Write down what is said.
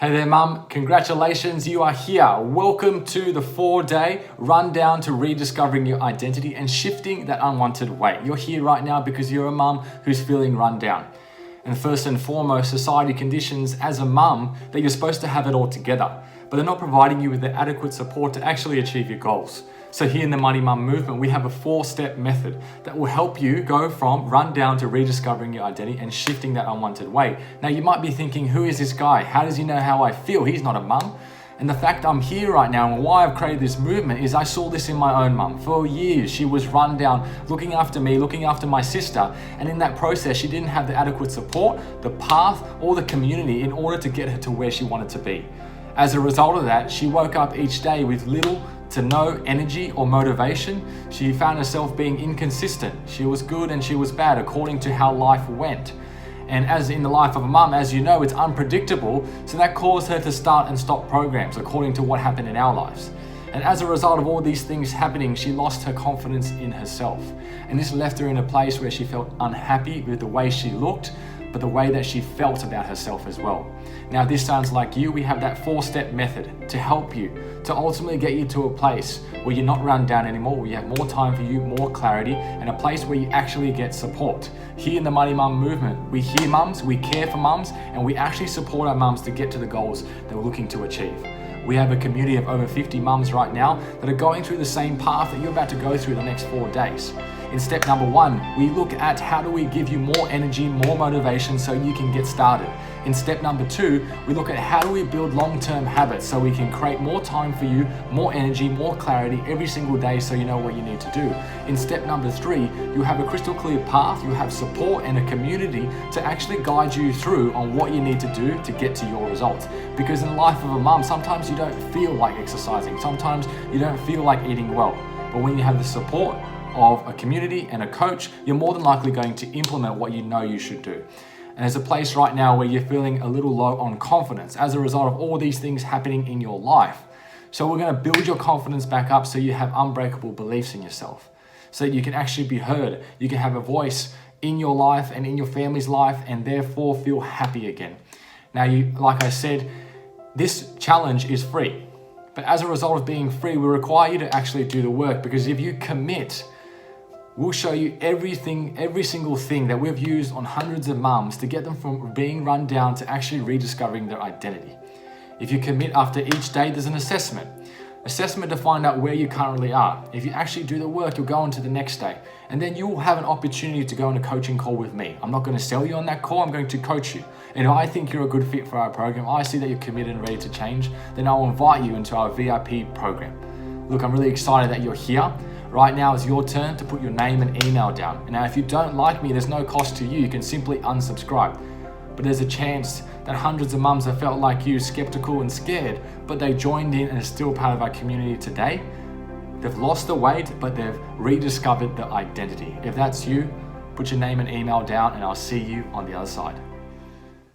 Hey there, Mum. Congratulations, you are here. Welcome to the 4-day rundown to rediscovering your identity and shifting that unwanted weight. You're here right now because you're a mum who's feeling run down. And first and foremost, society conditions as a mum that you're supposed to have it all together, but they're not providing you with the adequate support to actually achieve your goals. So here in the Mighty Mum movement, we have a 4-step method that will help you go from run down to rediscovering your identity and shifting that unwanted weight. Now you might be thinking, who is this guy? How does he know how I feel? He's not a mum. And the fact I'm here right now and why I've created this movement is I saw this in my own mum. For years, she was run down, looking after me, looking after my sister. And in that process, she didn't have the adequate support, the path, or the community in order to get her to where she wanted to be. As a result of that, she woke up each day with little to no energy or motivation. She found herself being inconsistent. She was good and she was bad according to how life went. And as in the life of a mum, as you know, it's unpredictable. So that caused her to start and stop programs according to what happened in our lives. And as a result of all these things happening, she lost her confidence in herself. And this left her in a place where she felt unhappy with the way she looked, but the way that she felt about herself as well. Now, if this sounds like you, we have that 4-step method to help you, to ultimately get you to a place where you're not run down anymore, where you have more time for you, more clarity, and a place where you actually get support. Here in the Mighty Mum movement, we hear mums, we care for mums, and we actually support our mums to get to the goals that we're looking to achieve. We have a community of over 50 mums right now that are going through the same path that you're about to go through the next 4 days. In step number 1, we look at how do we give you more energy, more motivation so you can get started. In step number 2, we look at how do we build long-term habits so we can create more time for you, more energy, more clarity every single day so you know what you need to do. In step number 3, you have a crystal clear path, you have support and a community to actually guide you through on what you need to do to get to your results. Because in the life of a mum, sometimes you don't feel like exercising, sometimes you don't feel like eating well. But when you have the support of a community and a coach, you're more than likely going to implement what you know you should do. And there's a place right now where you're feeling a little low on confidence as a result of all these things happening in your life. So we're going to build your confidence back up so you have unbreakable beliefs in yourself, so that you can actually be heard, you can have a voice in your life and in your family's life, and therefore feel happy again. Now, like I said, this challenge is free. But as a result of being free, we require you to actually do the work, because if you commit, we'll show you every single thing that we've used on hundreds of mums to get them from being run down to actually rediscovering their identity. If you commit after each day, there's an assessment to find out where you currently are. If you actually do the work, you'll go on to the next day. And then you'll have an opportunity to go on a coaching call with me. I'm not going to sell you on that call, I'm going to coach you. And if I think you're a good fit for our program, I see that you're committed and ready to change, then I'll invite you into our VIP program. Look, I'm really excited that you're here. Right now is your turn to put your name and email down. And now if you don't like me, there's no cost to you. You can simply unsubscribe. But there's a chance that hundreds of mums have felt like you, skeptical and scared, but they joined in and are still part of our community today. They've lost the weight, but they've rediscovered their identity. If that's you, put your name and email down and I'll see you on the other side.